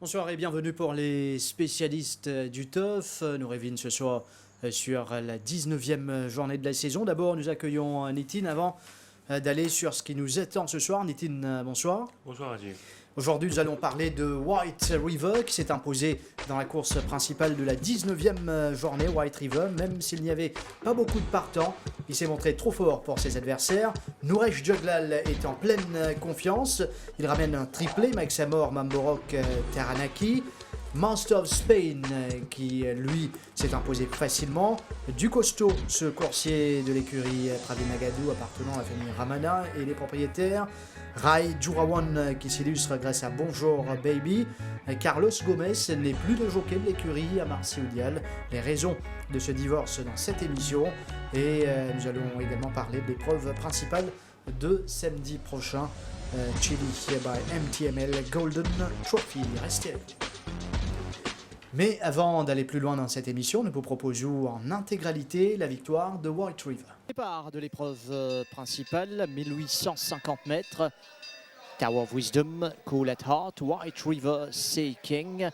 Bonsoir et bienvenue pour les spécialistes du TOF. Nous revenons ce soir sur la 19e journée de la saison. D'abord, nous accueillons Nitin avant d'aller sur ce qui nous attend ce soir. Nitin, bonsoir. Bonsoir Rajiv. Aujourd'hui, nous allons parler de White River qui s'est imposé dans la course principale de la 19e journée. White River, même s'il n'y avait pas beaucoup de partants, il s'est montré trop fort pour ses adversaires. Nouresh Juglal est en pleine confiance. Il ramène un triplé, Max Amor, Mamborok, Taranaki. Master of Spain qui lui s'est imposé facilement. Du costaud, ce coursier de l'écurie Pravi Nagadou appartenant à la famille Ramana et les propriétaires. Rai Jurawan qui s'illustre grâce à Bonjour Baby. Carlos Gomez n'est plus le jockey de l'écurie à Marciudial. Les raisons de ce divorce dans cette émission. Et nous allons également parler de l'épreuve principale de samedi prochain. Chili by MTML Golden Trophy. Restez avec nous. Mais avant d'aller plus loin dans cette émission, nous vous proposons en intégralité la victoire de White River. Départ de l'épreuve principale, 1850 mètres. Tower of Wisdom, Cool at Heart, White River, Sea King.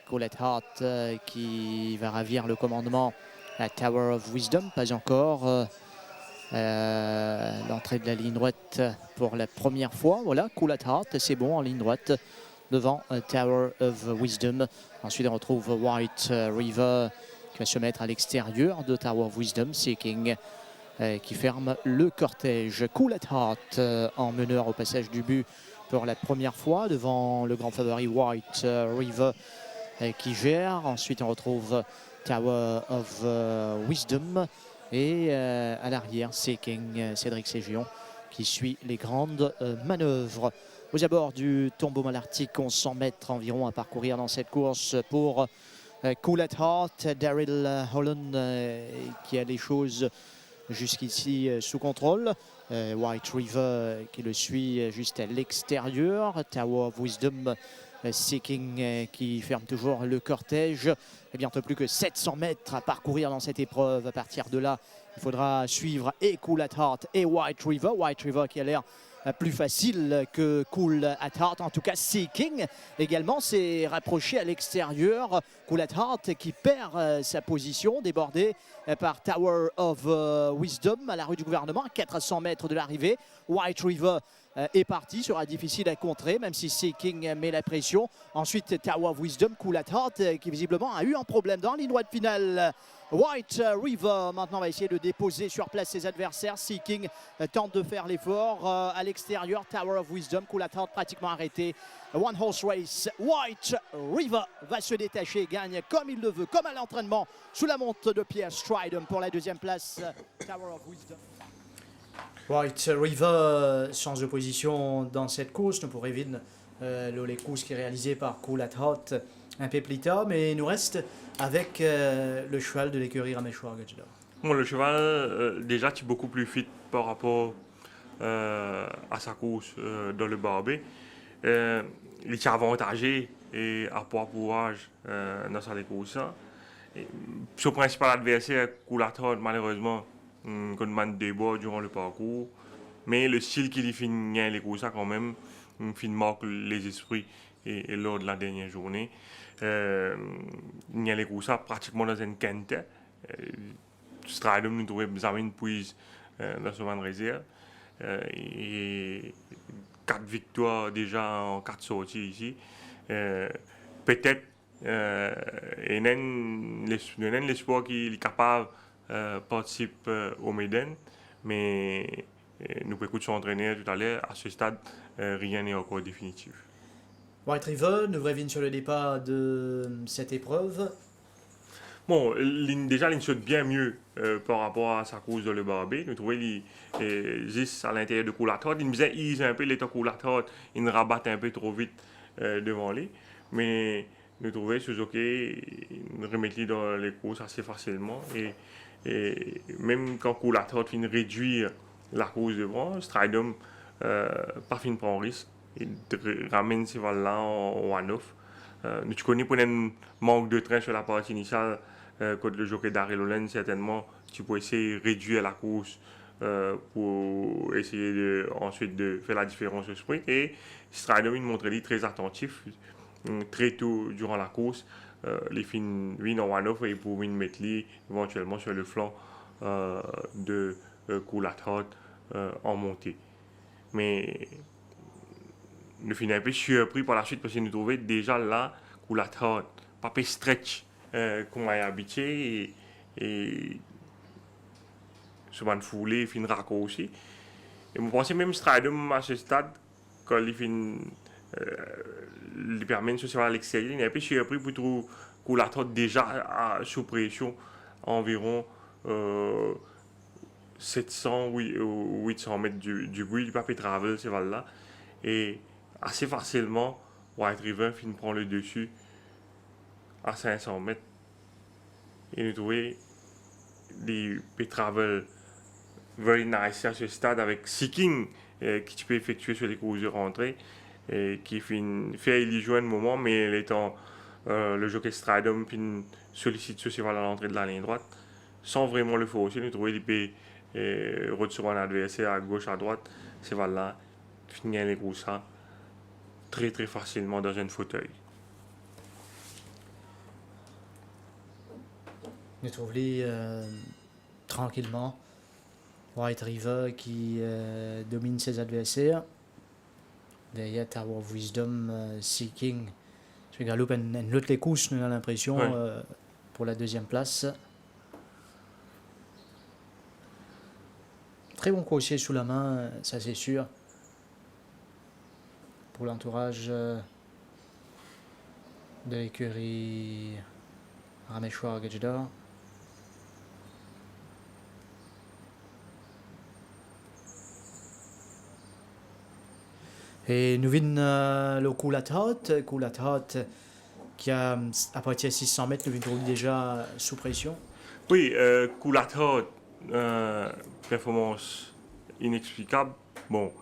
Cool at Heart qui va ravir le commandement à Tower of Wisdom, pas encore. L'entrée de la ligne droite pour la première fois. Voilà, Cool at Heart, c'est bon en ligne droite devant Tower of Wisdom. Ensuite, on retrouve White River qui va se mettre à l'extérieur de Tower of Wisdom. Seeking qui ferme le cortège. Cool at Heart en meneur au passage du but pour la première fois devant le grand favori White River qui gère. Ensuite, on retrouve Tower of Wisdom et à l'arrière, Seeking, Cédric Ségion qui suit les grandes manœuvres. Aux abords du tombeau malartic, 1100 mètres environ à parcourir dans cette course pour Cool at Heart. Daryl Holland qui a les choses jusqu'ici sous contrôle. White River qui le suit juste à l'extérieur. Tower of Wisdom, Seeking qui ferme toujours le cortège. Et bientôt plus que 700 mètres à parcourir dans cette épreuve. À partir de là, il faudra suivre et Cool at Heart et White River. White River qui a l'air plus facile que Cool at Heart. En tout cas, Seeking également s'est rapproché à l'extérieur. Cool at Heart qui perd sa position, débordé par Tower of Wisdom à la rue du gouvernement, à 400 mètres de l'arrivée. White River est parti, sera difficile à contrer, même si Seeking met la pression. Ensuite, Tower of Wisdom, Cool at Heart qui visiblement a eu un problème dans la ligne droite finale. White River maintenant va essayer de déposer sur place ses adversaires. Seeking tente de faire l'effort à l'extérieur. Tower of Wisdom, Cool at Heart pratiquement arrêté. One horse race. White River va se détacher, gagne comme il le veut, comme à l'entraînement, sous la montre de Pierre Stridham pour la deuxième place. Tower of Wisdom. White River change de position dans cette course. Nous pourrons éviter les courses qui est réalisée par Cool at Heart un peu plus tard, mais il nous reste avec le cheval de l'écurie Rameshwar Gajda. Bon, le cheval, déjà, tu es beaucoup plus fit par rapport à sa course dans le Barbet. Il est avantagé et à poids pourrage dans sa course. Son principal adversaire, Cool at Heart, malheureusement, qu'on débat durant le parcours. Mais le style qu'il finit les courses, quand même, il marque les esprits et lors de la dernière journée. Il y a les courses pratiquement dans une quinte. Stridham nous trouvait bien une prise dans son van réserve. Et 4 victoires déjà en 4 sorties ici. Peut-être il y a l'espoir qu'il est capable de participer au Maiden, mais nous pouvons écouter son entraîneur tout à l'heure. À ce stade, rien n'est encore définitif. White River nous revient sur le départ de cette épreuve. Bon, déjà, il saute bien mieux par rapport à sa course de le Barbé. Nous trouvons juste à l'intérieur de Coulathard. Il me disait, il un peu l'état Coulathard, il nous rabatte un peu trop vite devant lui. Mais nous trouvons Suzuki nous remettre dans les courses assez facilement. Et même quand Coulathard finit réduire la course devant, Stridum pas fin prend risque. Il ramène ces balles-là en one-off. Nous tu connais pour un manque de train sur la partie initiale contre le jockey Daryl Holland, certainement tu peux essayer de réduire la course pour essayer ensuite de faire la différence au sprint. Et Stridom il montre très attentif très tôt durant la course. Les fins win en one-off et pour win mettre éventuellement sur le flanc de Coulathard en montée. Mais nous finissons un peu surpris par la suite parce que nous trouvons déjà là Coulathard pas peu stretch qu'on m'a habitué et se van foulé fin raccord aussi. Et je pensais même Stridom à ce stade quand il fin lui permet de se faire à l'extérieur, il est un peu surpris pour trouver Coulathard déjà sous pression environ 700 ou 800 mètres du bruit du papier travel ces valles là et assez facilement White River fin prend le dessus à 500 mètres et nous trouvons des travel very nice à ce stade avec Seeking qui tu peux effectuer sur les courses de rentrée et qui fait y jouer un moment mais étant le jockey Stridom sollicite ceci à l'entrée de la ligne droite sans vraiment le forcer nous trouvons il peut retirer un adversaire à gauche à droite c'est là finir les courses très très facilement dans un fauteuil. Nous trouvons tranquillement White River qui domine ses adversaires. Derrière Tower of Wisdom, Seeking. Je galope en l'autre les courses, nous avons l'impression, pour la deuxième place. Très bon coursier sous la main, ça c'est sûr. Pour l'entourage de l'écurie Rameshwar Gajdar. Et nous venons le Coulathard qui a à partir de 600 mètres, nous venons déjà sous pression. Oui, Coulathard, performance inexplicable. Bon,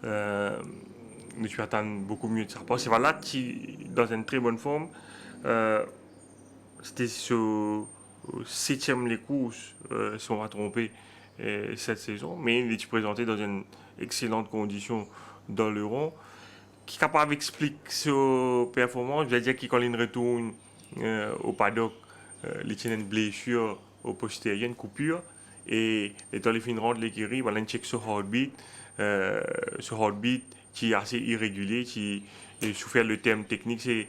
mais tu attends beaucoup mieux de sa part. C'est voilà qui, dans une très bonne forme, c'était sur 7e les courses, si on va tromper, cette saison, mais il est présenté dans une excellente condition dans le rond. Qui est capable d'expliquer sa performance, je vais dire qu'il quand il retourne au paddock, il tient une blessure au postérieur, une coupure, et dans les fins de l'écurie, voilà, il check ce heartbeat qui est assez irrégulier, qui souffert le terme technique, c'est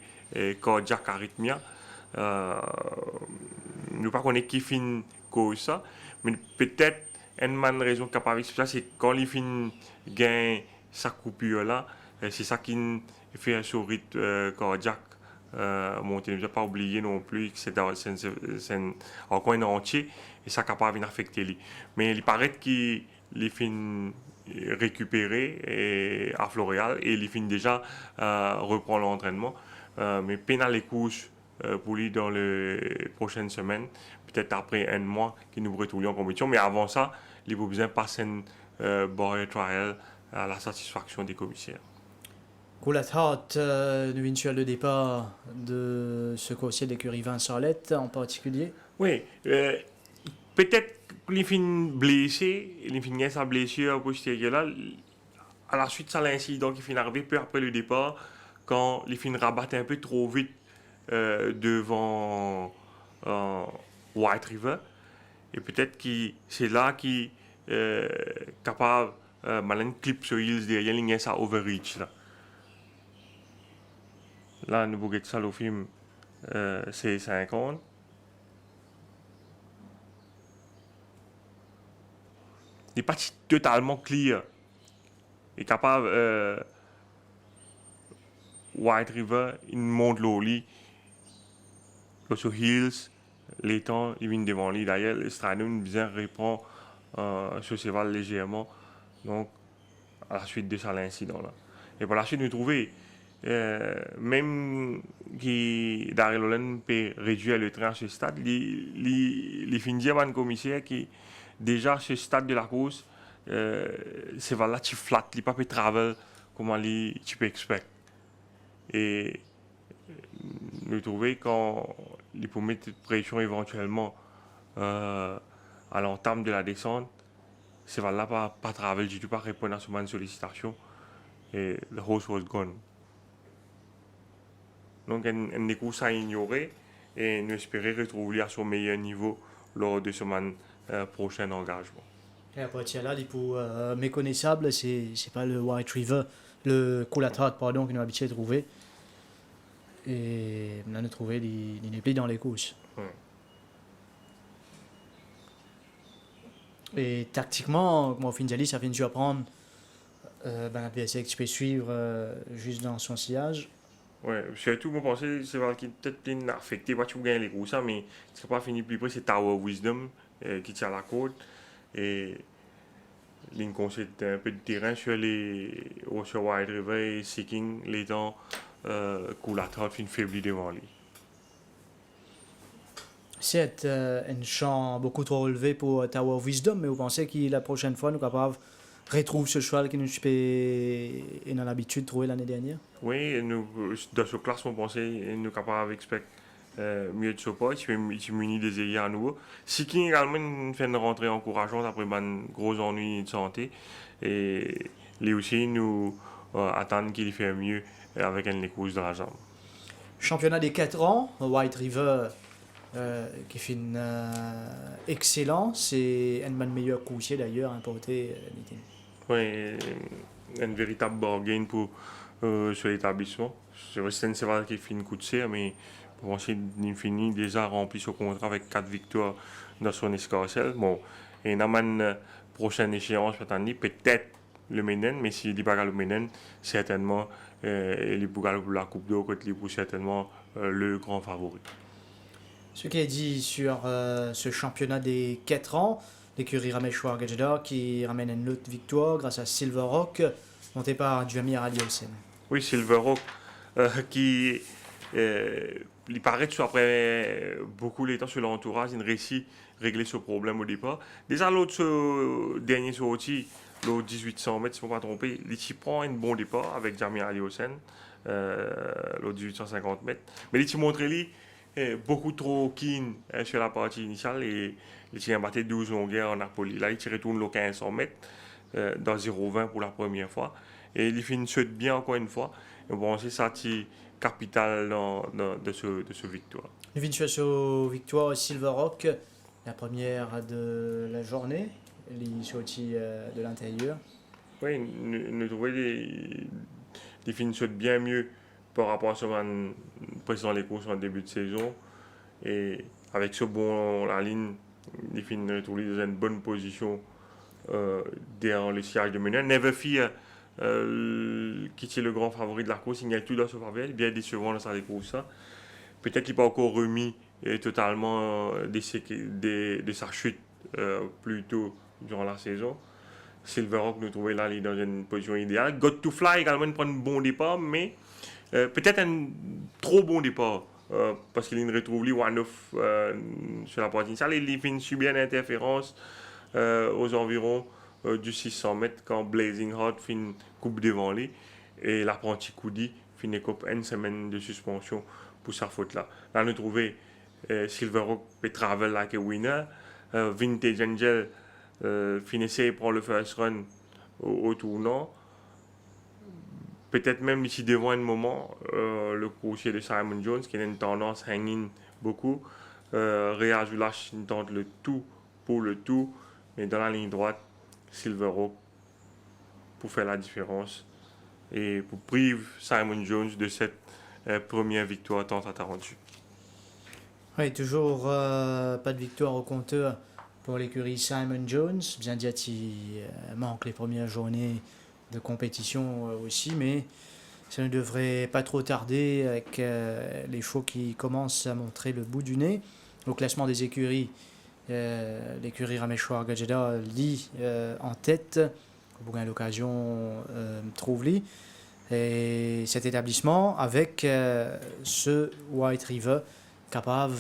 cardiaque arythmia. Nous pas connaître qui fin cause ça, mais peut-être une raison capable d'expliquer ça, c'est quand il fin gagne sa coupure là. C'est ça qui fait un rythme cardiaque monter. Ne pas oublier non plus que c'est un coin entier et ça capable d'affecter lui. Mais il paraît qu'il fait récupérer à Floréal et il finit déjà reprendre l'entraînement. Mais pénal les couches pour lui dans les prochaines semaines, peut-être après un mois qu'il nous retourne en compétition. Mais avant ça, il a besoin de passer un barrier trial à la satisfaction des commissaires. Coulathard, nous venons sur le départ de ce coursier de l'écurie Vincent Arlette en particulier. Oui, peut-être qu'il finit blessé, il finit sa blessure postérieure là. À la suite, ça l'incident qui finit arrivé peu après le départ, quand il finit rabattre un peu trop vite devant White River. Et peut-être que c'est là qu'il est capable malin clip sur Hills derrière, il y a ça overreach là. Là, nous voyons ça le film C50. Il n'est pas totalement clear. Il est capable White River, il monte l'eau, sur Hills, les temps, il vient devant lui. D'ailleurs, le Stradum bien reprend ce cheval légèrement. Donc, à la suite de ça, l'incident-là. Et par la suite, nous trouvons, même que Daryl Holland peut réduire le train à ce stade, il finit un commissaire qui, déjà, à ce stade de la course, c'est là tu flattes, il pas peut travel comme tu peux expect. Et nous trouvons quand il peut mettre pression éventuellement à l'entame de la descente, c'est là pas travel du tout, pas répondre à ce sollicitation. Et the horse was gone. Donc, une course à ignorer et nous espérer retrouver à son meilleur niveau lors de ce prochain engagement. Et après, là, les pour méconnaissables, c'est pas le White River, le Coulathard, pardon, que nous avons habitué de trouver. Et on a trouvé des plis dans les courses. Et tactiquement, comme au Finjali, ça vient de surprendre. L'adversaire que tu peux suivre juste dans son sillage. Ouais, surtout, moi, je pense que c'est qui peut-être bien affecté, pas tu gagnes les courses, mais ce qui n'a pas fini plus près, c'est Tower Wisdom qui tient la côte. Et il concède un peu de terrain sur White River et Seeking, les temps Coulathard fin faibli devant lui. C'est un champ beaucoup trop relevé pour Tower of Wisdom, mais vous pensez que la prochaine fois, nous sommes capables de retrouver ce cheval que nous avons l'habitude de trouver l'année dernière? Oui, nous, dans ce classement, on pensait nous sommes capables d'expecter mieux de ce pas, tu munis des ailiers à nouveau. Seeking également fait une rentrée encourageante après un gros ennui de santé. Et lui aussi, nous attendons qu'il fait mieux avec une course de la jambe. Championnat des 4 ans, White River qui fait excellent. C'est un des meilleurs coursiers d'ailleurs importé. Oui, un véritable bargain pour sur l'établissement. C'est vrai que c'est un cheval qui fait une coup de serre, mais pour ensuite, il finit déjà rempli son contrat avec 4 victoires dans son escarcelle. Bon, et dans une prochaine échéance, peut-être le Menen, mais s'il dit pas le Menen, certainement, il pourra la Coupe d'Or, il pour certainement le grand favori. Ce qui est dit sur ce championnat des 4 ans, l'écurie Rameshwar Gajdar qui ramène une autre victoire grâce à Silver Rock, monté par Jamir Ali Hossein. Oui, Silver Rock, qui il paraît que après beaucoup de temps sur l'entourage, il réussit à régler ce problème au départ. Déjà, l'autre dernier sorti, l'autre 1800 mètres, si je ne me trompe pas, il prend un bon départ avec Jamir Ali Hossein, l'autre 1850 mètres. Mais il montre lui beaucoup trop keen sur la partie initiale et il a battu 12 longueurs en Napoli. Là, il retourne le 1500 mètres dans 0,20 pour la première fois. Et il fait une chute bien encore une fois. Et bon, c'est ça qui est capital de ce victoire. Une victoire Silver Rock, la première de la journée, il sorti de l'intérieur. Oui, nous trouvons des fait une chute bien mieux par rapport à ce précédent les courses en début de saison. Et avec ce bon la ligne, il fait retrouver dans une bonne position derrière le sillage de Menin. Never Fear, qui est le grand favori de la course, il y a tout dans ce favori, bien décevant dans sa course. Peut-être qu'il n'est pas encore remis totalement de sa chute plus tôt durant la saison. Silver Rock nous trouvait là dans une position idéale. Got to Fly également prend un bon départ, mais peut-être un trop bon départ. Parce qu'il retrouve lui one-off sur la partie initiale. Il fait une subir une interférence aux environs du 600 mètres quand Blazing Heart fait une coupe devant lui. Et l'apprenti Koudi fait une semaine de suspension pour sa faute là. Là, nous trouvons Silver Rock peut travel like a winner. Vintage Angel finissait prend le first run au tournant. Peut-être même ici devant un moment, le coursier de Simon Jones qui a une tendance hanging beaucoup. Réa Zulash tente le tout pour le tout, mais dans la ligne droite, Silver Rock pour faire la différence et pour priver Simon Jones de cette première victoire tant attendue. Oui, toujours pas de victoire au compteur pour l'écurie Simon Jones. Bien dit, il manque les premières journées de compétition aussi, mais Ça ne devrait pas trop tarder avec les chevaux qui commencent à montrer le bout du nez. Au classement des écuries, l'écurie Rameshwar Gajeda lit en tête. Pour gagner l'occasion, trouve-lit. Et cet établissement, avec ce White River, capable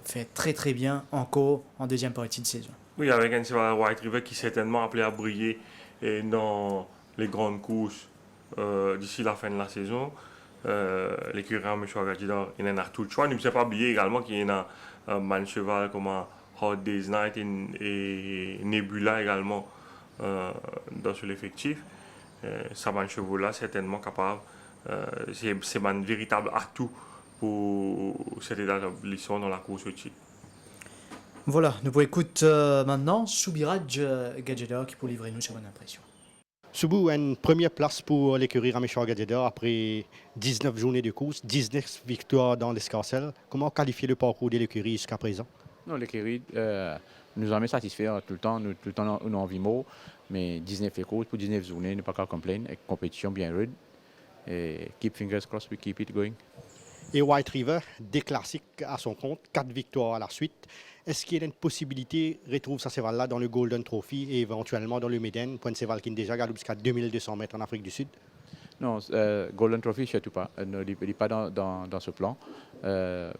fait très très bien encore en deuxième partie de saison. Oui, avec un cheval White River qui est certainement appelé à briller dans les grandes courses d'ici la fin de la saison. L'écurie Rameshwar Gajeda, il en a tout le choix. Ne pas oublier également qu'il y a un cheval comme Hard Day's Night et Nebula également dans l'effectif. Ça chevaux-là, certainement capable. C'est un véritable atout pour cet établissement dans la course au titre. Voilà, nous pouvons écouter maintenant Subiraj Gajeda qui peut livrer nous sur une impression. Subu, une première place pour l'écurie Rameshwar Gajeda après 19 journées de course, 19 victoires dans l'escarcelle. Comment qualifier le parcours de l'écurie jusqu'à présent? Non, l'écurie nous a satisfait tout le temps, nous avons envie mot, mais 19 courses pour 19 journées, ne pas qu'à complaindre, avec compétition bien rude. Et keep fingers crossed, we keep it going. Et White River, des classiques à son compte, 4 victoires à la suite. Est-ce qu'il y a une possibilité de retrouver ce cheval-là dans le Golden Trophy et éventuellement dans le Méden, pour un cheval qui est déjà galope jusqu'à 2200 mètres en Afrique du Sud? Non, Golden Trophy, surtout pas. Il n'est pas dans ce plan.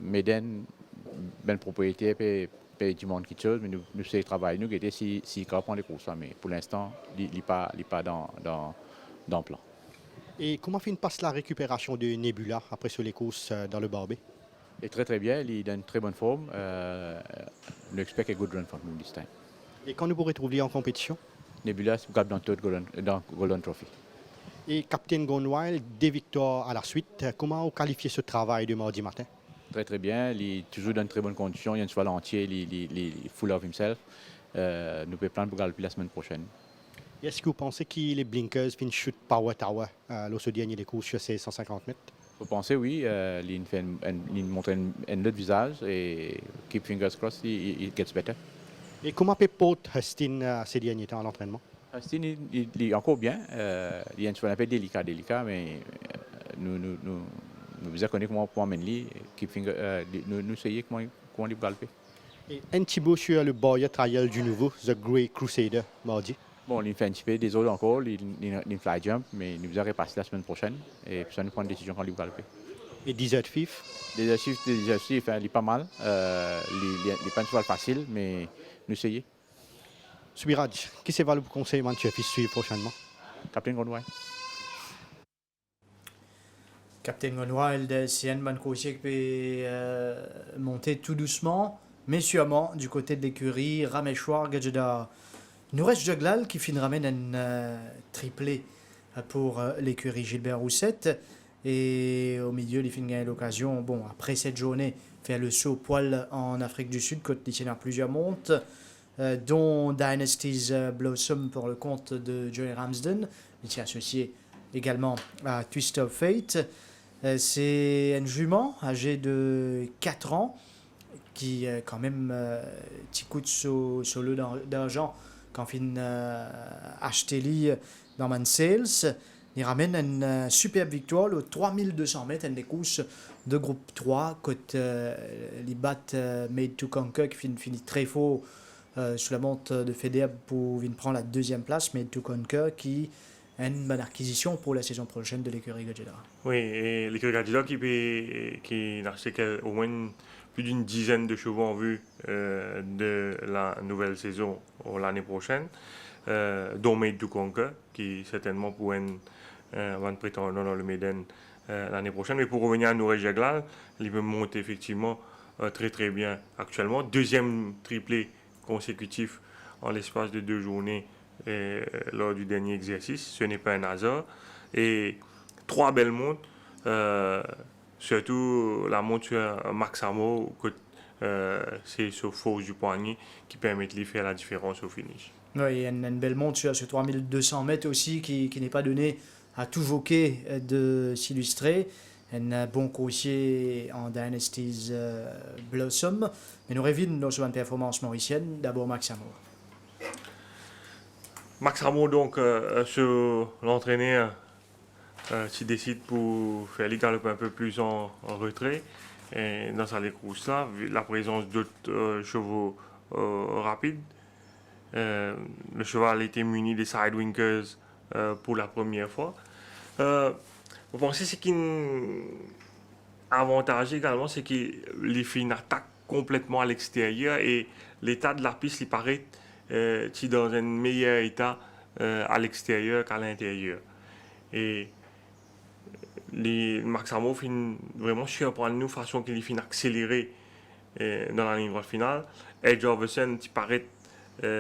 Méden, ben propriété, paye du monde qui chose, mais nous c'est travail. Nous guetter si prend les courses, mais pour l'instant, il n'est pas dans le plan. Et comment fait une passe la récupération de Nebula après sur les courses dans le Barbet? Il est très très bien, il est dans une très bonne forme. Nous expect a good run from him this time. Et quand nous pourrons retrouver en compétition? Nebula se gagne dans Golden Trophy. Et Captain Gone Wild, des victoires à la suite. Comment vous qualifiez ce travail de mardi matin? Très très bien, il est toujours dans de très bonnes conditions, il y a un cheval entier, il est full of himself. Nous pouvons prendre pour galoper la semaine prochaine. Est-ce que vous pensez que les blinkers finissent shoot Power Tower lors de dernier des courses sur ces 150 mètres? Vous pensez, oui, il montre un autre visage et keep fingers crossed, it gets better. Et comment peut porter Hustin ces derniers temps à l'entraînement? Hustin, il est encore bien, il y a un cheval un peu délicat, mais nous devons connaître comment mener keep fingers, nous essayons comment il galoper. Et un petit mot sur le Boyer Trial du nouveau, The Grey Crusader, mardi. Bon, il fait un petit peu des autres encore, il fly jump, mais nous allons repasser la semaine prochaine et puis ça nous prend une décision quand il va galoper. Et Desert Thief? Desert Thief, il est pas mal, il n'est pas un cheval facile, mais nous essayons. Subiraj, qui c'est le conseil que tu as suivre prochainement? Captain Gone Wild. Captain Gone Wild, c'est un bon conseil qui peut monter tout doucement, mais sûrement du côté de l'écurie Rameshwar Gajeda. Il nous reste Jaglal qui ramène un triplé pour l'écurie Gilbert Roussette. Et au milieu, il finit gagner l'occasion, bon, après cette journée, faire le saut poil en Afrique du Sud, côte il y a plusieurs montes, dont Dynasty's Blossom pour le compte de Joey Ramsden. Il s'est associé également à Twist of Fate. C'est un jument âgé de 4 ans qui, quand même, petit coup de solo d'argent quand fin acheté dans Man Sales. Il ramène une superbe victoire, le 3200 mètres, une des courses de groupe 3, côté les battent Made to Conquer qui finit très fort sous la monte de Federer pour prendre la deuxième place. Made to Conquer qui est une bonne acquisition pour la saison prochaine de l'écurie Gajeda. Oui, et l'écurie Gajeda qui a acheté au moins plus d'une dizaine de chevaux en vue de la nouvelle saison l'année prochaine, dont Made to Conquer, qui certainement pourrait être prétendant dans le Méden l'année prochaine. Mais pour revenir à Nourel Jaglal, il peut monter effectivement très très bien actuellement. Deuxième triplé consécutif en l'espace de 2 journées lors du dernier exercice. Ce n'est pas un hasard. Et 3 belles montres. Surtout la montre sur Max Amo, c'est ce force du poignet qui permet de faire la différence au finish. Oui, il y a une belle montre sur 3200 mètres aussi qui n'est pas donnée à tout jockey de s'illustrer. Un bon coursier en Dynasty's Blossom. Mais nous revenons sur une performance mauricienne. D'abord Max Amo. Max Amo, donc, sur l'entraîneur tu décides pour faire les galops un peu plus en retrait. Et dans cette course-là, vu la présence d'autres chevaux rapides, le cheval était muni des sidewinkers pour la première fois. Vous pensez ce qui est avantageux également, c'est que les filles attaquent complètement à l'extérieur et l'état de la piste, il paraît dans un meilleur état à l'extérieur qu'à l'intérieur. Et les Max Hamo finit vraiment surprendre nous façon qu'il finit accéléré dans la ligne droite finale. Edge Overson, qui paraît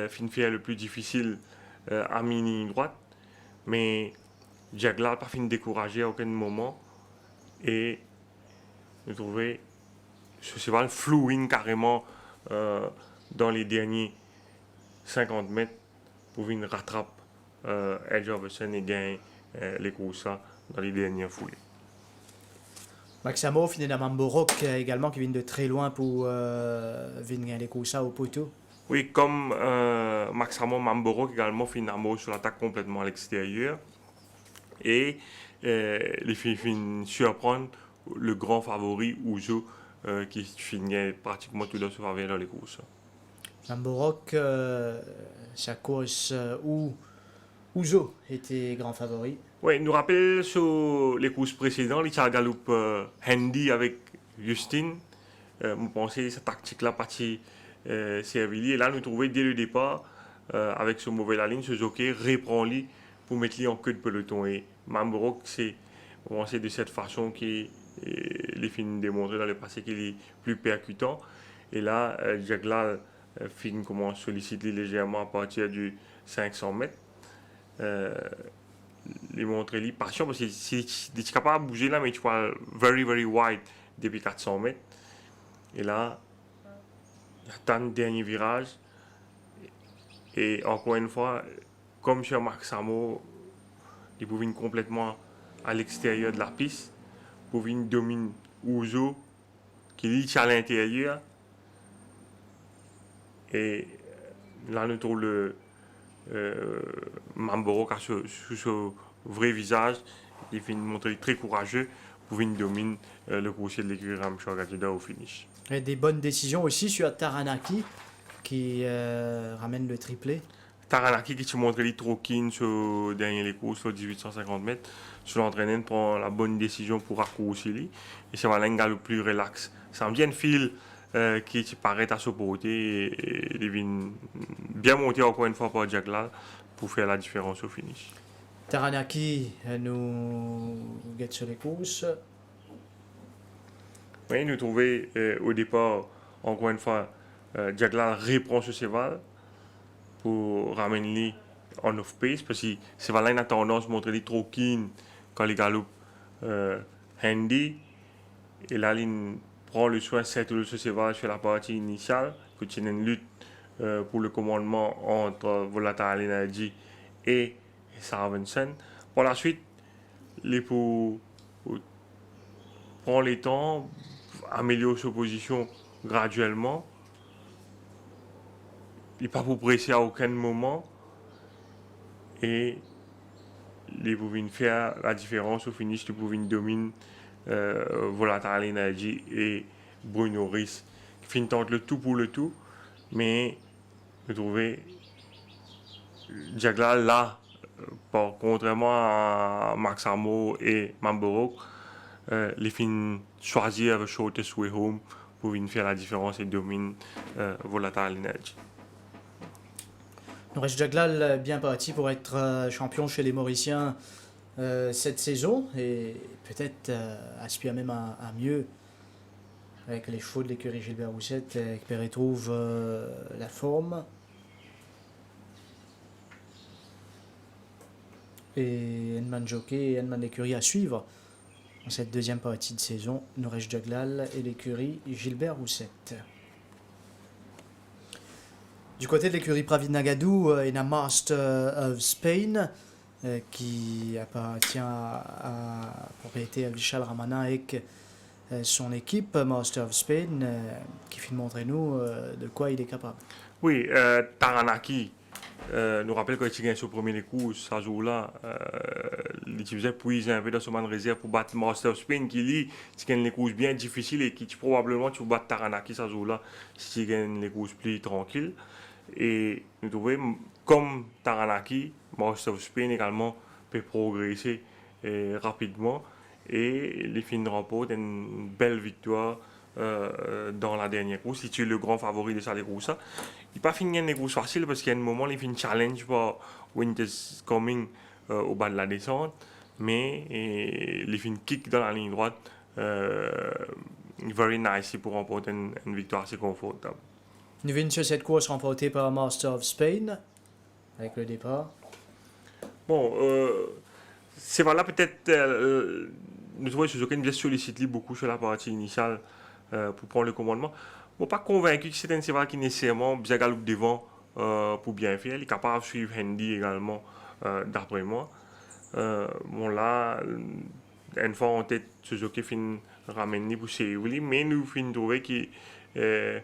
finit faire le plus difficile à mini droite, mais Jagla n'a pas fini découragé à aucun moment et je trouvais ce cheval flouing carrément dans les derniers 50 mètres pour venir rattraper Edge Overson et gagner les courses dans les dernières foulées. Max Hamo finit dans Mamborok également, qui vient de très loin pour venir gagner les courses au poteau. Oui, comme Max Hamo, Mamborok également finit sur l'attaque complètement à l'extérieur. Et les filles finissent surprendre le grand favori Ouzo qui finit pratiquement tout dans ce faveur dans les courses. Mamborok, sa course où Ouzo était grand favori. Oui, nous rappelle sur les courses précédentes, il y a un galop handy avec Justine. Vous pensez cette tactique-là partie servir. Et là, nous trouvons dès le départ, avec ce mauvais la ligne, ce jockey reprend lui pour mettre lui en queue de peloton. Et Mamborok, c'est de cette façon qu'il finit démontrer dans le passé qu'il est plus percutant. Et là, Jagla finit comment solliciter légèrement à partir du 500 mètres. Les montrer les passion parce que si tu es capable de bouger là, mais tu vois very very wide depuis 400 mètres. Et là, il y a un dernier virage. Et encore une fois, comme sur Max Hamo, il pouvait complètement à l'extérieur de la piste. Il pouvait dominer Ouzo qui est à l'intérieur. Et là, nous trouvons le Mamborok sur ce vrai visage. Il finit de montrer très courageux pour venir dominer le coursier de l'écurie Ramshore Gatuda au finish. Et des bonnes décisions aussi sur Taranaki qui ramène le triplé. Taranaki qui se montre les trop keen sur dernier les courses sur 1850 mètres. Sur l'entraîneur prend la bonne décision pour raccourcir. Et c'est un le plus relax. Ça me vient fil qui paraît à se porter et il vient bien monter encore une fois par Jagla pour faire la différence au finish. Taranaki nous guette sur les courses. Oui, nous trouvons au départ, encore une fois, Jagla reprend ce cheval pour ramener en off-pace parce que ce cheval-là a tendance à montrer trop keen quand il galope handy. Et là, il prend le soin de setter ce cheval sur la partie initiale, que c'est une lutte pour le commandement entre Volatile Energy et Sarvensen. Par la suite, il prend les temps, améliore sa position graduellement. Il n'est pas pour presser à aucun moment. Et il pouvait faire la différence au finish, il pouvait dominer Volatile Energy et Bruno Risse qui finit tenter le tout pour le tout, mais je trouvais Jagla là, contrairement à Max Hamo et Mamborok, les fins choisir avec Shortest Way Home pour venir faire la différence et dominer Volatile Energy. Norèche Jagla bien parti pour être champion chez les Mauriciens cette saison et peut-être aspire même à mieux avec les chevaux de l'écurie Gilbert Rousset qui retrouve la forme. Et Enman Jockey et Enman l'écurie à suivre dans cette deuxième partie de saison. Norèche Jagla et l'écurie Gilbert Rousset. Du côté de l'écurie Pravid Nagadou, il y a Master of Spain qui appartient à propriété à Vishal Ramana avec son équipe Master of Spain qui finit de montrer nous de quoi il est capable. Oui, Taranaki nous rappelle quand il gagne son premier les courses, ça joue là, il faisait puiser un peu dans son man réserve pour battre Master of Spain qui lui, il gagne les courses bien difficiles et qui probablement tu vas battre Taranaki, ça joue là, si tu gagnes les courses plus tranquilles. Et nous trouvons comme Taranaki, Master of Spain également peut progresser rapidement et les fins remportent une belle victoire dans la dernière course. Si tu es le grand favori de ça, courses, il n'a pas fini les courses faciles parce qu'il y a un moment, il fait une challenge pour Winter's Coming au bas de la descente, mais il fait une kick dans la ligne droite, very nice pour remporter une victoire assez confortable. Nous venons sur cette course remportée par Master of Spain avec le départ. Bon, c'est voilà peut-être nous trouvons que Suzuki nous sollicite beaucoup sur la partie initiale pour prendre le commandement. Je ne suis pas convaincu que c'est un cheval qui nécessairement bien galope devant pour bien faire. Il est capable de suivre Handy également, d'après moi. Bon là, une fois en tête, Suzuki fin ramène pour Séouli, mais nous fin trouver qu'à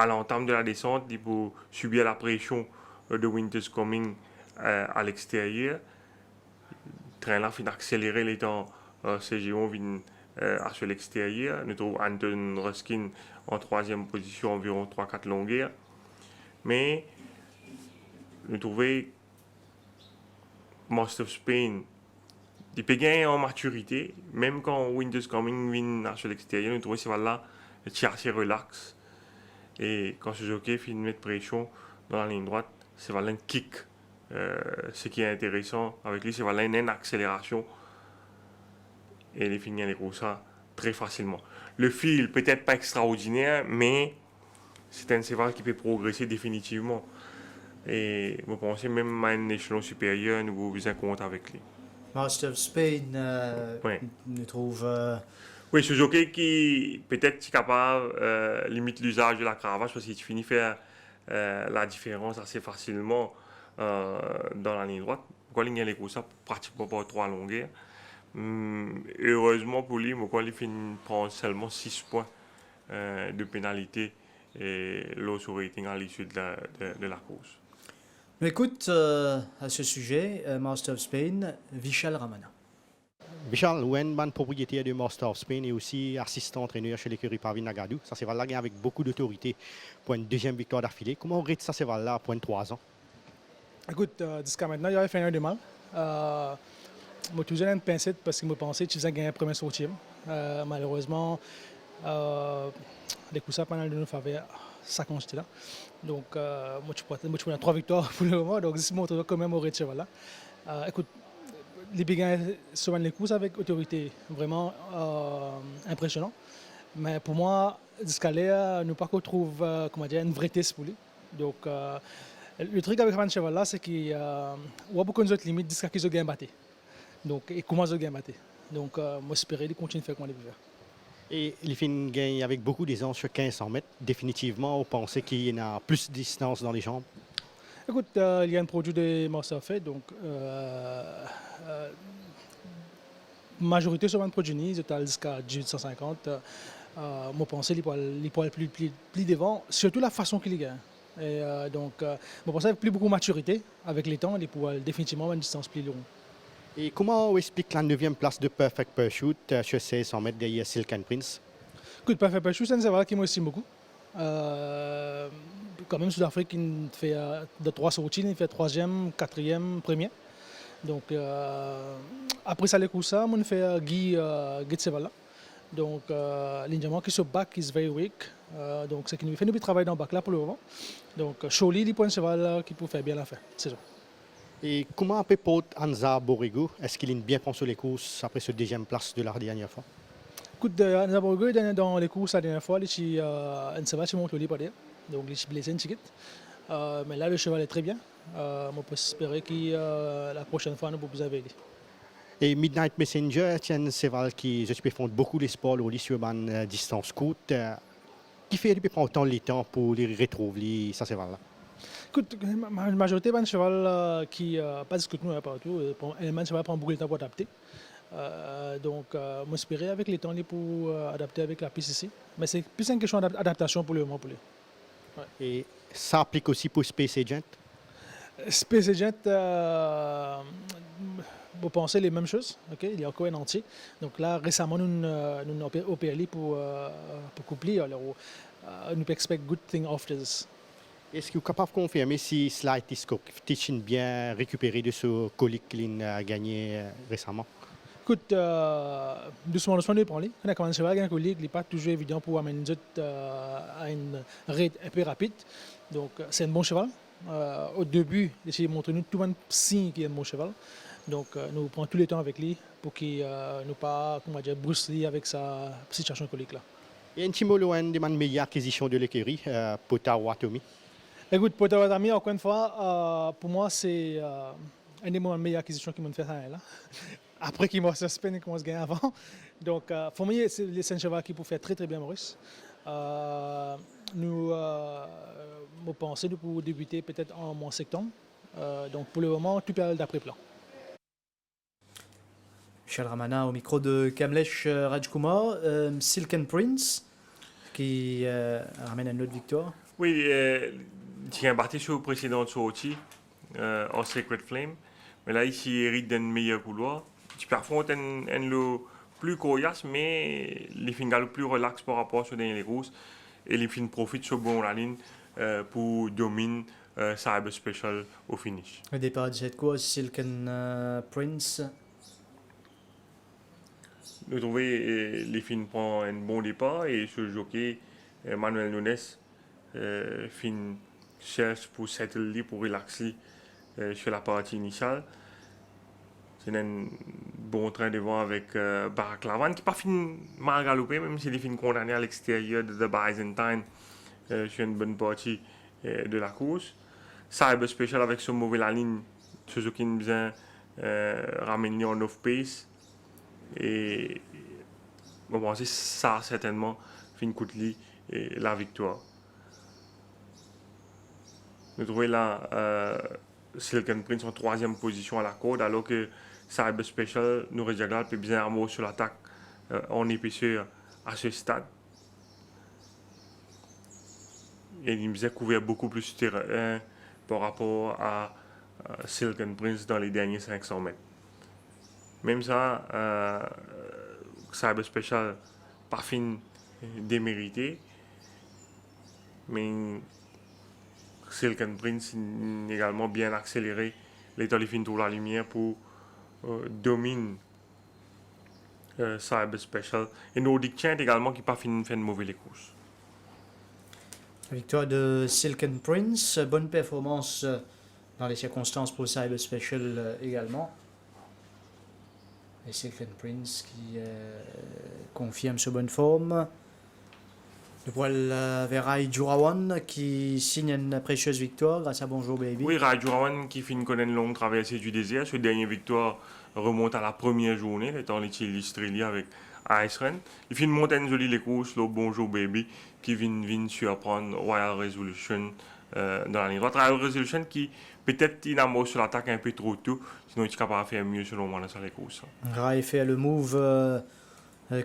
l'entame de la descente, il peut subir la pression de Winter's Coming à l'extérieur. Le train là fin accélérer les temps. CGO vient sur l'extérieur. Nous trouvons Anton Ruskin en troisième position, environ 3-4 longueurs. Mais nous trouvons Master of Spain, il peut gagner en maturité, même quand Winter's Coming vient sur l'extérieur. Nous trouvons ce là assez relax. Et quand ce jockey fait mettre pression dans la ligne droite, c'est là un kick. Ce qui est intéressant avec lui, c'est là une accélération. Et il finit les courses très facilement. Le fil peut-être pas extraordinaire, mais c'est un cheval qui peut progresser définitivement. Et vous pensez même à un échelon supérieur, nous vous en compte avec lui. Master of Spain nous trouve... Oui, ce jockey qui peut-être est capable limite l'usage de la cravache parce qu'il finit faire la différence assez facilement dans la ligne droite. Pourquoi il y a les courses pratiquement pas 3 longueurs. Heureusement pour lui, il prend seulement 6 points de pénalité et loss rating à l'issue de la course. On écoute à ce sujet Master of Spain, Vishal Ramana. Vishal Wenban, propriétaire de Master of Spain et aussi assistant entraîneur chez l'écurie Parvin Nagadou. Ça c'est là avec beaucoup d'autorité pour une deuxième victoire d'affilée. Comment on rate ça c'est là pour 3 ans? Écoute, jusqu'à maintenant, il avait fait un de mal. Je me toujours une pincette parce que je pensais que tu faisais gagner la première sortie. Malheureusement, les coups ça pendant de nous faveur, ça consiste là. Donc, moi, je prends 3 victoires pour le moment. Donc, je montre quand même au de cheval là. Écoute, les béguins se les courses avec autorité, vraiment impressionnant. Mais pour moi, jusqu'à là, nous pas qu'on trouve une vraie test pour lui. Donc, le truc avec ce cheval là, c'est qu'il y a beaucoup d'autres limites jusqu'à qu'ils ont gagné battu. Donc, et comment ils ont gagné battu. Donc, moi, j'espérais qu'il continue de faire comme il veut. Et les filles gagnent avec beaucoup d'aisance sur 1500 mètres. Définitivement, on pensait qu'il y en a plus de distance dans les jambes. Écoute, il y a un produit de Master fait, donc majorité sur un produit, ils étalent jusqu'à 1850. Moi, je pensais qu'il pourrait être plus devant, surtout la façon qu'il gagne. Et donc, je pensais avec plus beaucoup de maturité avec les temps, il pourrait définitivement avoir une distance plus longue. Et comment on explique la 9e place de Perfect Pursuit sur 1600 mètres derrière Silk and Prince? Écoute, Perfect Pursuit, c'est un cheval qui m'estime beaucoup. Quand même, Sud-Afrique, il fait de 3 sorties, il fait 3e, 4e, 1er. Donc, après ça, les coups, ça, on fait Guy de cheval là. Donc, l'indiamant qui se back is very weak. Donc, c'est qu'il nous fait nous travailler dans le back là pour le moment. Donc, Choli, il prend un cheval qui peut faire bien l'affaire. C'est ça. Et comment peut porter Anza Borrego? Est-ce qu'il est bien prend sur les courses après ce 2e place de la dernière fois? Écoute, Anza Borrego, dans les courses la dernière fois, il est un cheval qui monte le lit par derrière. Donc, il est blessé une chiquette. Mais là, le cheval est très bien. On peut espérer que la prochaine fois, nous pouvons vous avoir. Et Midnight Messenger, c'est un cheval qui je font beaucoup d'espoir au lycée sur une distance courte. Qui fait qu'il prend autant de temps pour les retrouver, ça cheval là? Écoute, la majorité de cheval qui pas discuté partout, un cheval prend beaucoup de temps pour adapter. Donc, moi, j'espérais avec les temps pour adapter avec la piste ici. Mais c'est plus une question d'adaptation pour le moment. Pour lui. Ouais. Et ça applique aussi pour Space Agent? Space Agent, vous pensez les mêmes choses, ok? Il y a encore un entier. Donc là, récemment, nous avons opéré pour coupler. Alors, nous expect good thing after this. Est-ce que vous êtes capable de confirmer si Slight Stitch bien récupéré de ce colique qu'il a gagné récemment? Écoute, doucement, doucement, nous prenons. On a commencé à avoir un collègue, il n'est pas toujours évident pour amener nous à une rate un peu rapide. Donc, c'est un bon cheval. Au début, d'essayer de montrer nous tout un signe qu'il est un bon cheval. Donc, nous prenons tout le temps avec lui pour qu'il ne pas, comment dire, brusquer avec sa situation colique là. Et un petit mot loin de ma meilleure acquisition de l'écurie, Potawatomi. Écoute, pour ta ami, encore une fois, pour moi, c'est une des meilleures acquisitions qu'ils m'ont fait là. Après qu'il m'a suspendu et commence à gagner avant. Donc, pour moi, c'est un cheval qui peut faire très très bien Maurice. Nous pensons pour débuter peut-être en mois septembre. Donc, pour le moment, tout est d'après-plan. Michel Ramana au micro de Kamlesh Rajkumar, Silken Prince qui ramène une autre victoire. Oui, j'ai embarqué sur le précédent sortie, en Sacred Flame. Mais là, ici, il hérite d'un meilleur couloir. Tu peux affronter un lot plus coriace, mais les fins le plus relax par rapport à ce dernier les courses. Et les fins profitent sur bon la ligne pour dominer Cyber Special au finish. Le départ de cette course, Silken Prince. Nous trouvons les fins prend un bon départ et ce jockey, Manuel Nunes, fin cherche pour settle pour relaxer sur la partie initiale. C'est un bon train devant avec Barack Lavan qui n'a pas fini mal galopé, même s'il est fini condamné à l'extérieur de The Byzantine sur une bonne partie de la course. Cyber Special avec son mauvais la ligne, Suzuki nous a ramené en off-pace. Et bon, ça certainement fin coûte la victoire. Nous trouvons là Silken Prince en troisième position à la corde, alors que Cyber Special nous réjagale puis bien armé sur l'attaque en épaisseur à ce stade. Et il nous a couvert beaucoup plus de terrain par rapport à Silken Prince dans les derniers 500 mètres. Même ça, Cyber Special pas fin démérité, mais Silken Prince également bien accéléré les téléfines tour la lumière pour dominer Cyber Special. Et Nordic Chant également qui pas fin fait de mauvais les courses. La victoire de Silken Prince, bonne performance dans les circonstances pour Cyber Special également. Et Silken Prince qui confirme sa bonne forme. Le poil vers Rai Jurawan qui signe une précieuse victoire grâce à Bonjour Baby. Oui, Rai Jurawan qui finit connaître une longue traversée du désert. Cette dernière victoire remonte à la première journée, étant l'Australie avec Ice Run. Il finit monter une jolie les courses, le Bonjour Baby qui vient surprendre Royal Resolution dans la ligne droite. Royal Resolution qui peut-être il a mort sur l'attaque un peu trop tôt, sinon il est capable de faire mieux selon moi dans les courses. Rai fait le move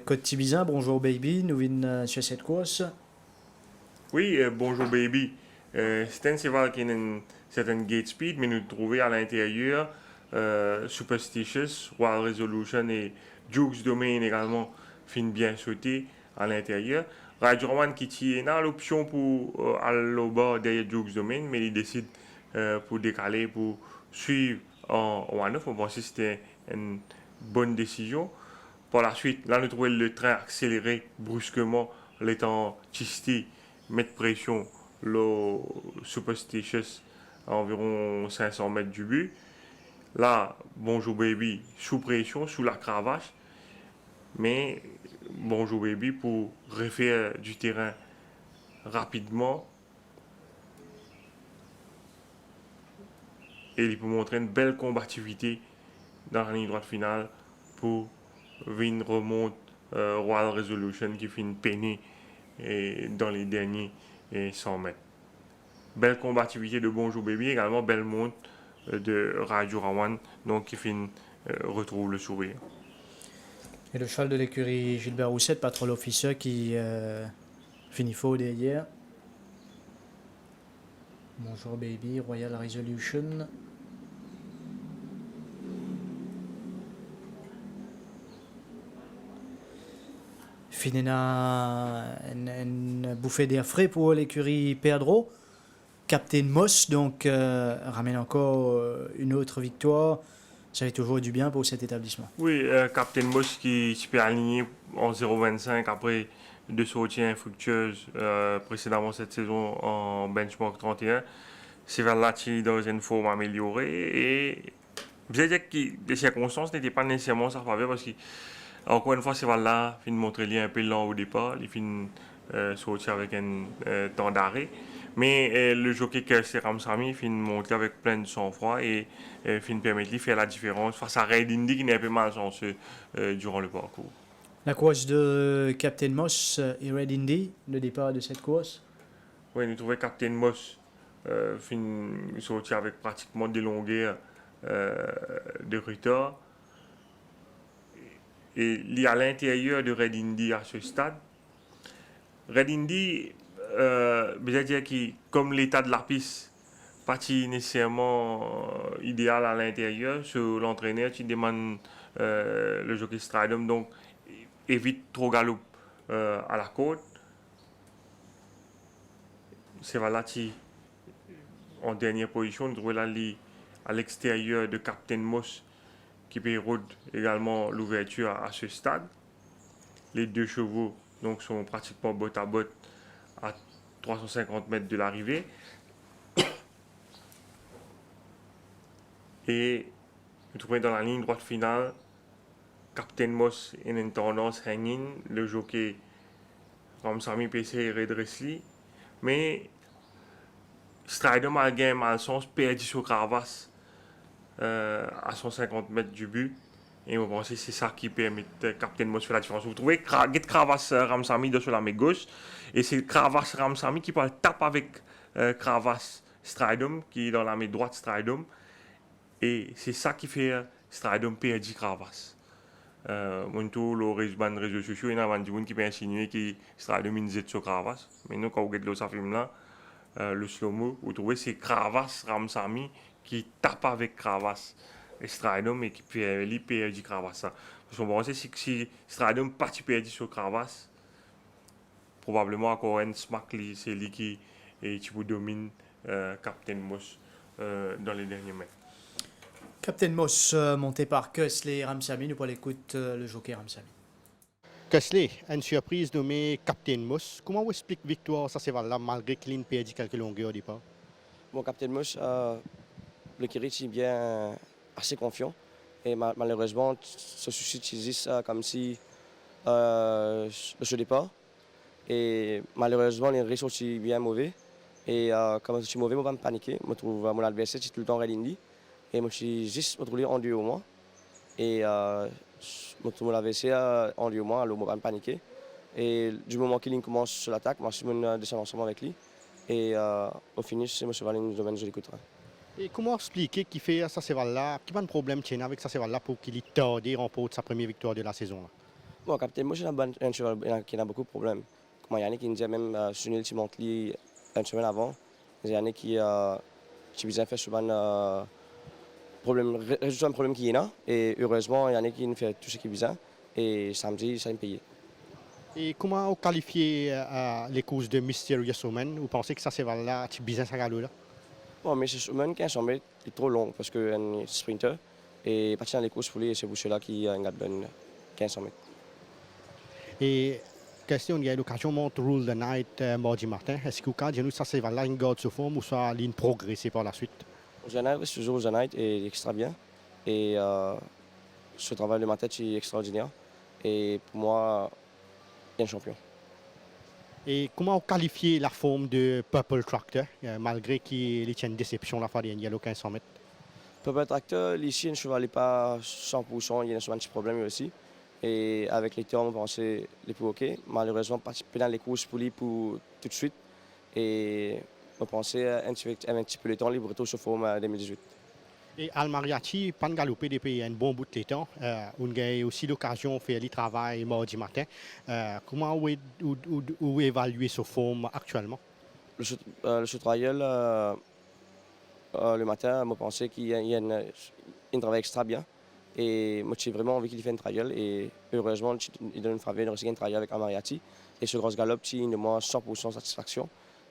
Côte Tibizin, Bonjour Baby, nous venons sur cette course. Oui, Bonjour Baby. C'est un cheval qui a une certaine gate speed, mais nous trouvons à l'intérieur Superstitious, Wild Resolution et Duke's Domain également finissent bien sauter à l'intérieur. Rajourman qui tient l'option pour aller au bas derrière Duke's Domain, mais il décide pour décaler, pour suivre en 1-9. On pense que c'était une bonne décision. Par la suite, là, nous trouvons le train accéléré brusquement, l'étant Chisti, mettre pression, le Superstitious à environ 500 mètres du but. Là, Bonjour Baby sous pression, sous la cravache, mais Bonjour Baby pour refaire du terrain rapidement. Et il peut montrer une belle combativité dans la ligne droite finale pour venir remonte Royal Resolution qui finit peiner dans les derniers 100 mètres. Belle combativité de Bonjour Baby, également belle monte de Rajurawan, donc qui finit retrouve le sourire. Et le cheval de l'écurie Gilbert Rousset, Patrol Officer, qui finit faux derrière. Bonjour baby, Royal Resolution. Finena une bouffée d'air frais pour l'écurie Pedro. Captain Moss donc ramène encore une autre victoire. Ça fait toujours du bien pour cet établissement. Oui, Captain Moss qui se peut aligner en 0,25 après deux sorties infructueuses précédemment cette saison en benchmark 31. C'est vers là qu'il est dans une forme améliorée et je veux dire que les circonstances n'étaient pas nécessairement sa faveur parce que encore une fois, c'est vers là qu'il montrait un peu lent au départ, il finit sortir avec un temps d'arrêt. Mais le jockey que c'est Ramsamy finit monter avec plein de sang-froid et finit permettre de faire la différence face à Red Indy qui n'est un peu malchanceux durant le parcours. La course de Captain Moss et Red Indy, le départ de cette course. Oui, nous trouvons Captain Moss finit sortir avec pratiquement des longueurs de retard. Et il y a à l'intérieur de Red Indy à ce stade. Red Indy, je dire que comme l'état de la piste, pas nécessairement idéal à l'intérieur, sur l'entraîneur qui demande le jockey Stridom, donc évite trop galop à la côte. C'est là qui, en dernière position, nous trouvons là à l'extérieur de Captain Moss qui pérode également l'ouverture à ce stade. Les deux chevaux donc, sont pratiquement botte à botte à 350 mètres de l'arrivée. Et nous trouvons dans la ligne droite finale Captain Moss et une tendance hanging, le jockey Ramsamy PC et Red Wrestling. Mais Stridom a gagné malchance, perdu sur Cravasse à 150 mètres du but. Et on pense que c'est ça qui permet Captain Moss faire la différence. Vous trouvez Cravasse Ramsamy sur la main gauche. Et c'est Cravasse Ramsamy qui parle tape avec Cravasse Stridom, qui est dans la main droite Stridom. Et c'est ça qui fait Stridom perdre Cravasse. Monto le réseaux sociaux, il y a un gens qui peut insinuer que Stridom est sur Cravasse. Mais nous, quand vous regardez ce film-là, le slow-mo, vous trouvez c'est Cravasse Ramsamy qui tape avec Cravasse Stridom et qui perd Cravasse. Parce qu'on pense que si Stridom parti perdu sur Cravasse, probablement encore un smack, c'est lui qui domine Captain Moss dans les derniers mètres. Captain Moss monté par Kesley Ramsamy. Nous pour l'écoute le jockey Ramsamy. Kesley, une surprise nommée Captain Moss. Comment vous expliquez victoire ça c'est là malgré qu'il ait perdu quelques longueurs au départ? Bon, Captain Moss, le Kirit est bien assez confiant. Et malheureusement, ce souci existe comme si ce départ. Et malheureusement, les risques sont bien mauvais. Et comme je suis mauvais, je ne vais pas me paniquer. Je trouve mon adversaire tout le temps Red Indy. Et je suis juste retrouvé en deux au moins. Et je trouve mon adversaire en deux au moins, alors je ne vais pas me paniquer. Et du moment qu'il commence sur l'attaque, je suis descendre ensemble avec lui. Et au finish, M. Valin nous amène je l'écouterai. Et comment expliquer qu'il fait ça c'est là, qu'il n'y a pas de problème avec ça c'est là pour qu'il ait tardé remporte sa première victoire de la saison là? Bon, Captain Moss, il a un cheval qui a beaucoup de problèmes. Comme Yannick qui nous dit même Sunil qui monte lui une semaine avant. Yannick qui bien fait souvent résoudre un problème qui est là. Et heureusement, Yannick qui fait tout ce qui est besoin. Et samedi, ça me paye. Et comment vous qualifiez les courses de Mysterious Woman? Vous pensez que ça c'est là, tu business à galop là? Bon, mais c'est Woman 1500 mètres est trop long parce qu'il est un sprinter. Et partir dans les courses pour lui, c'est pour cela qu'il a une 1500 mètres. Et question, il y a l'occasion de Rule the Night mardi matin. Est-ce que quand nous ça c'est là une garde sous forme ou soit une progresser par la suite? Night reste toujours Night est extra bien. Et ce travail de ma tête est extraordinaire. Et pour moi, il est un champion. Et comment vous qualifiez la forme de Purple Tractor, malgré qu'il y ait une déception la fois dernière, 1500 mètres? Purple Tractor, ici, un cheval n'est pas 100%, il y a un petit problème aussi. Et avec les temps, on pensait les plus OK. Malheureusement, participer dans les courses pour lui pour tout de suite. Et on pensait un petit peu le temps libre, retour sur forme 2018. Et Al Mariachi, pas de galoper depuis un bon bout de temps. On a aussi l'occasion de faire le travail mardi matin. Comment vous évaluez sa forme actuellement? le show trial, le matin, je pensais qu'il y a un travail extra bien. Et moi, j'ai vraiment envie qu'il fasse un trial. Et heureusement, il donne une faveur de réussir un trial avec Amariati. Et ce gros galop, il de moi 100% satisfaction.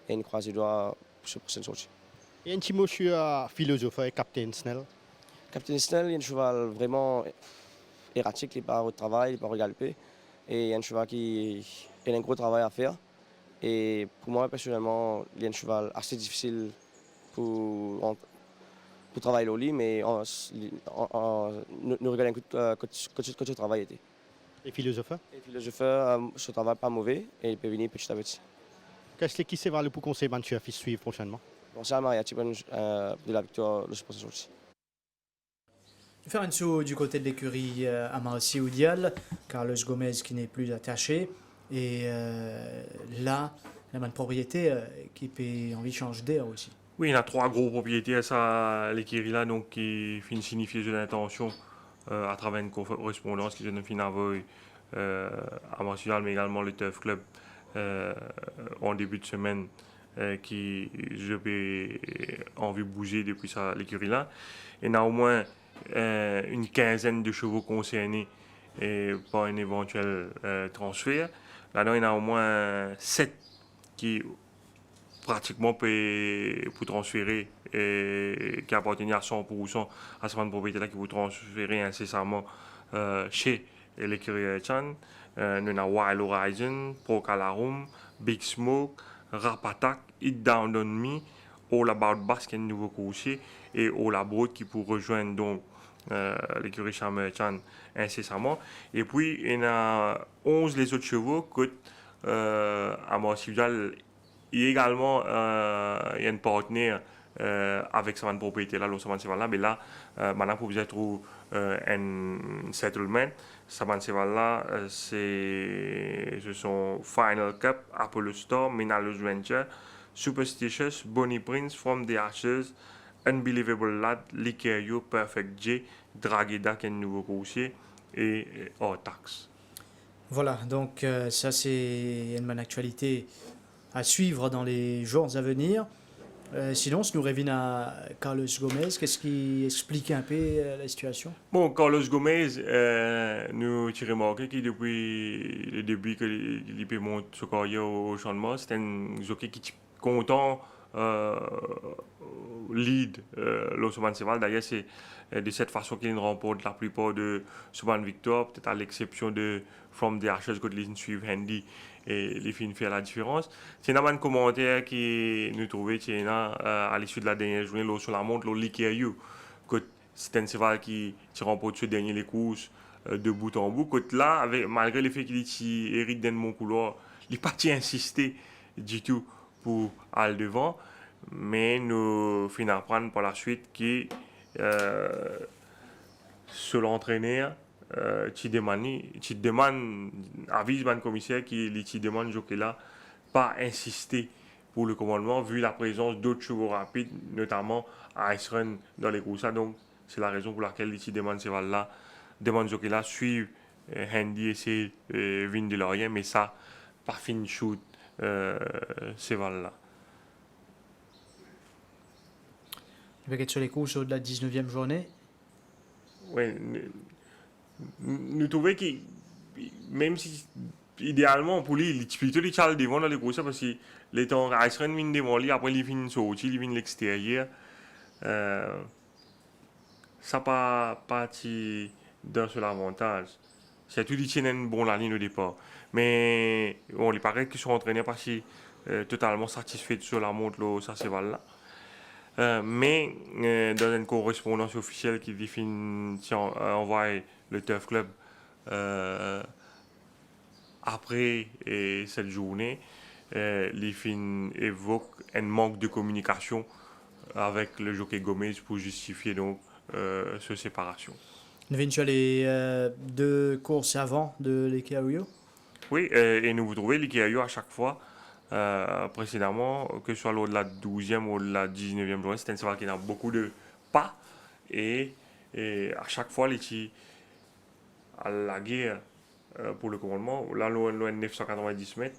Et une croise les doigts pour ce prochain sortie. Et un petit mot sur philosophe et Captain Snell. Captain Snell, il y a un cheval vraiment erratique, il part au travail, il part au galopé. Et il y a un cheval qui a un gros travail à faire. Et pour moi, personnellement, il y a un cheval assez difficile pour travailler au lit, mais nous regardons que ce travail était. Et philosophe. Et puis le chauffeur, ce travail pas mauvais et il peut venir petit à petit. Qu'est-ce qui c'est le pour conseiller Manchia à suivre prochainement? Bon, ça, Mariati, de la victoire de ce prochain sortie. Faire un saut du côté de l'écurie Amarasi Oudial, Carlos Gomez qui n'est plus attaché. Et là, il y a une propriété qui peut envie de changer d'air aussi. Oui, il y a 3 gros propriétaires à l'écurie là, donc qui finissent signifier de l'intention à travers une correspondance qui donne fin à Martial, mais également le Turf Club en début de semaine qui je vais envie de bouger depuis l'écurie là. Il y a au moins une quinzaine de chevaux concernés par un éventuel transfert. Là-dedans, il y en a au moins 7 qui pratiquement pour transférer et qui appartenaient à 100% à cette propriété-là qui vous transférer incessamment chez l'écurie Chan. Nous avons Wild Horizon, Pro Calarum, Big Smoke, Rapatak, It Down on Me, All About Bass qui est un nouveau coursier et All About qui pour rejoindre donc l'écurie Chan incessamment. Et puis il y a 11 les autres chevaux que à Martial. Il y a également il y a un partenaire avec sa propriété là, là, mais là, maintenant, pour vous trouver un settlement, sa là, ce sont Final Cup, Apollo Storm, Minalus Venture, Superstitious, Bonnie Prince, From the Ashes, Unbelievable Lad, Likerio, Perfect J, Drageda, qui est un nouveau coursier, et Ortax. Voilà, donc ça c'est une bonne actualité à suivre dans les jours à venir. Sinon, si nous revenons à Carlos Gomez, qu'est-ce qui explique un peu la situation? Bon, Carlos Gomez, nous avons remarqué que depuis le début que il monte ce carrière au Champ de Mars, c'est un jockey qui est content lead l'Osman Seval. D'ailleurs, c'est de cette façon qu'il remporte la plupart de Soban Victor, peut-être à l'exception de From the Ashes, que les suivent Handy et les films fait la différence. C'est un commentaire qui nous trouvait à l'issue de la dernière journée sur la montre, l'Ikea que c'est un cheval qui remporte ce dernier les courses de bout en bout. Que là, malgré le fait qu'il hérite d'un bon couloir, il n'a pas insisté du tout pour aller devant. Mais nous finissons par apprendre par la suite que sur l'entraîneur, tu demandes avis du commissaire qui te demande jockey là pas insister pour le commandement vu la présence d'autres chevaux rapides, notamment Ice Run dans les courses. Donc c'est la raison pour laquelle il demande ces là, demande jockey là suivre Handy et ses vignes de Lorient, mais ça pas fin shoot ces là. Il va être sur les courses de la 19e journée. Oui, nous trouvons que même si idéalement pour lui, il est plutôt les Charles devant dans les courses parce que les temps Ice Run vient devant lui, après il vient sortir, il vient l'extérieur. Ça pas parti dans seul avantage. C'est tout dit un bon la ligne au départ. Mais on il paraît qu'ils sont entraînés parce que totalement satisfaits sur la montre là, ça c'est là. Mais dans une correspondance officielle qui définit envoie le Turf Club après cette journée, les fins évoquent un manque de communication avec le jockey Gomez pour justifier donc cette séparation. Nous venons sur les 2 courses avant de l'Ikerio. Oui, et nous vous trouvez l'Ikerio à chaque fois. Précédemment, que ce soit lors de la 12e ou de la 19e journée, c'est un cheval qui a beaucoup de pas et à chaque fois, il à la guerre pour le commandement. Là, loin de 990 mètres,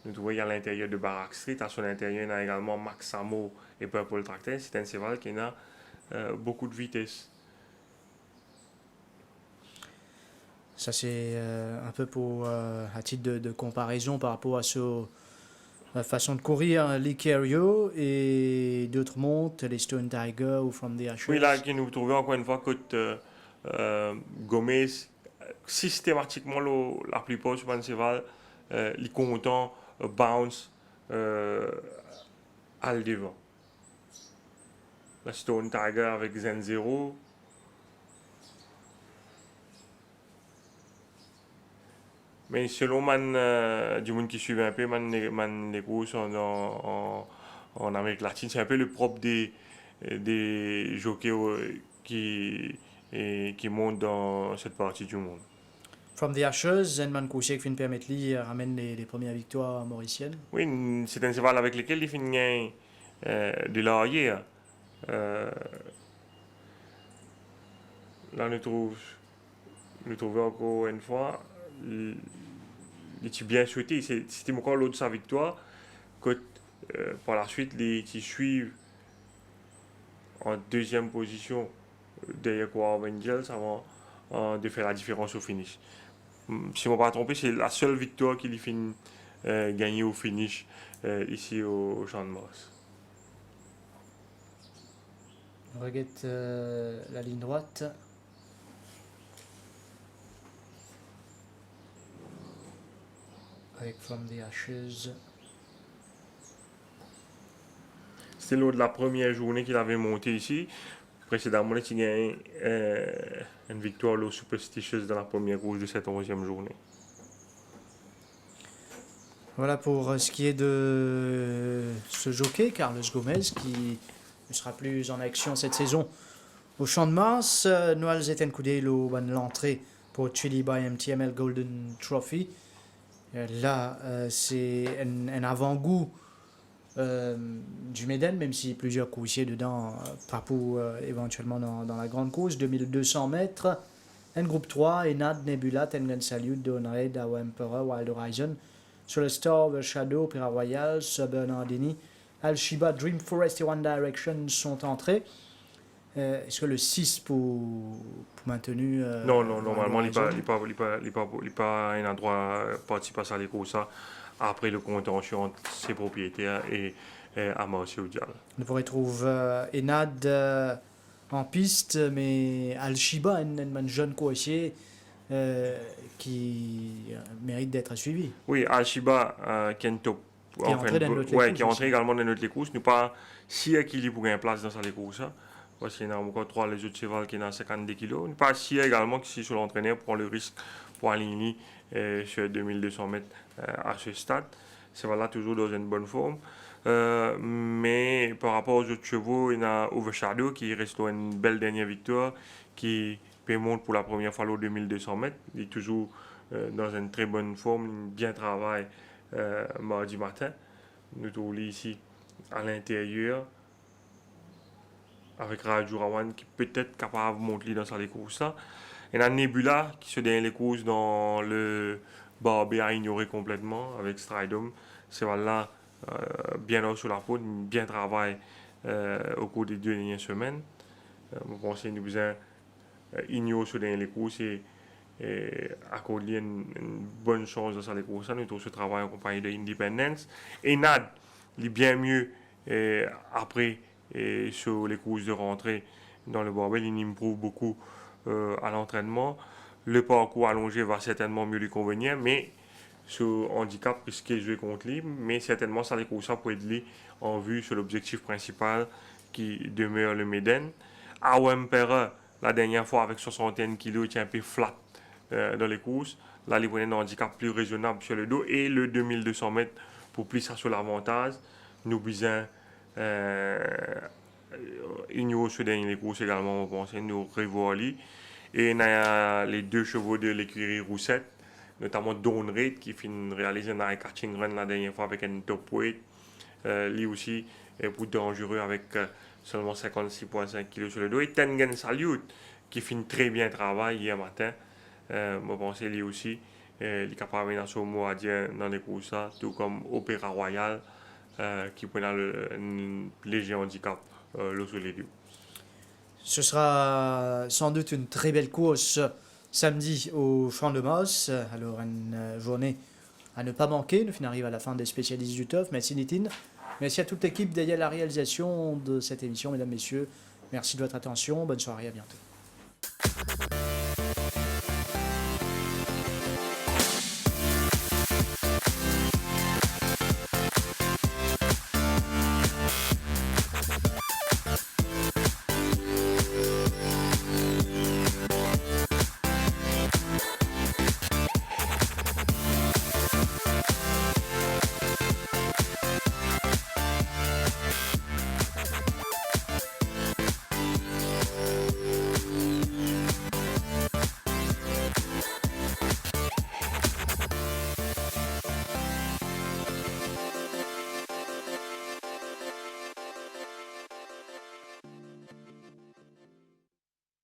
Nous trouvons à l'intérieur de Barak Street. À son intérieur, il y a également Max Samo et Purple Tractor. C'est un cheval qui a beaucoup de vitesse. Ça, c'est un peu pour, à titre de comparaison par rapport à la façon de courir, l'Icario et d'autres montes, les Stone Tiger ou From the Ashes. Oui, là, que nous trouvons encore une fois que Gomez, systématiquement, la plupart sur un cheval, les comptants bounce à le devant. La Stone Tiger avec Zen Zero. Mais selon du monde qui suit un peu, les courses en Amérique latine, c'est un peu le propre des jockeys qui montent dans cette partie du monde. From the Ashes, Zenman Kouchek fin permettre lui ramène les premières victoires mauriciennes. Oui, c'est un cheval avec lequel il finit de l'arrière. Là, nous trouvons encore une fois, il est bien souhaité. C'était encore l'autre de sa victoire. Que, par la suite, les qui suivent en deuxième position derrière War Angels avant de faire la différence au finish. Si je ne me pas trompé, c'est la seule victoire qu'il finit gagner au finish ici au Champ de Mars. On regarde la ligne droite. Avec From the Ashes. C'était lors de la première journée qu'il avait monté ici. Précédemment, il a gagné une victoire au Superstitious dans la première course de cette 11e journée. Voilà pour ce qui est de ce jockey, Carlos Gomez, qui ne sera plus en action cette saison au Champ de Mars. Noël Zetenkoudé, l'entrée pour Chili by MTML Golden Trophy. Là, c'est un avant-goût du Méden, même si plusieurs coursiers dedans, Papou éventuellement dans la grande course, 2200 mètres. Un groupe 3, Enad, Nebula, Tengen Salute, Donray, Dawa Emperor, Wild Horizon, Solar Star, The Shadow, Pira Royal, Bernardini, Al-Shiba, Dream Forest et One Direction sont entrés. Est-ce que le 6 pour maintenu Non, normalement, il n'est pas un endroit participer à les courses après le contention entre ses propriétaires et Amarcy Oudial. On pourrait trouver Enad en piste, mais Al-Shiba, un jeune coursier qui mérite d'être suivi. Oui, Al-Shiba, qui est entré également dans notre courses. Nous pas si équilibré pour une place dans les courses. Parce qu'il y a encore 3 les autres chevaux qui sont à 52 kg. Nous pas si également que si sur l'entraîneur prend le risque pour aligner sur 2200 mètres à ce stade. C'est voilà toujours dans une bonne forme. Mais par rapport aux autres chevaux, il y a Overshadow qui reste une belle dernière victoire, qui monte pour la première fois aux 2200 mètres. Il est toujours dans une très bonne forme, bien travaille mardi matin. Nous trouvons ici à l'intérieur avec Raju Rawan qui peut être capable de monter dans les courses. Il y a Nebula qui se donne les courses dans le Barbé à ignorer complètement avec Stridom. C'est voilà bien haut sur la peau, bien travaillé au cours des 2 dernières semaines. Je pense que nous besoin ignorer sur les courses et accorder une bonne chance dans les courses. Nous avons ce travail en compagnie de Independence. Et Nad, il est bien mieux après sur les courses de rentrée dans le barbel. Il improve beaucoup à l'entraînement. Le parcours allongé va certainement mieux lui convenir, mais ce handicap risqué de jouer contre lui, mais certainement ça les courses pour aider en vue sur l'objectif principal qui demeure le Méden. Emperor, la dernière fois avec 61 kg, il était un peu flat dans les courses. Là, il prenait un handicap plus raisonnable sur le dos et le 2200 mètres pour plus ça sur l'avantage. Nous besoin ignorer ce dernier courses également, on pense, nous revoir lui. Et il y a les 2 chevaux de l'écurie Roussette, notamment Dawn Raid qui finit réaliser un catching run la dernière fois avec un top weight. Lui aussi est plus dangereux avec seulement 56,5 kg sur le dos. Et Tengen Salute qui finit très bien le travail hier matin. Je pense lui aussi il est capable de son mot à dire dans les courses, tout comme Opéra Royal, qui prend un léger handicap le sur les deux. Ce sera sans doute une très belle course samedi au Champ de Mars. Alors une journée à ne pas manquer. Nous arrive à la fin des spécialistes du TOF. Merci Nitin. Merci à toute l'équipe derrière la réalisation de cette émission, mesdames, messieurs. Merci de votre attention. Bonne soirée, à bientôt.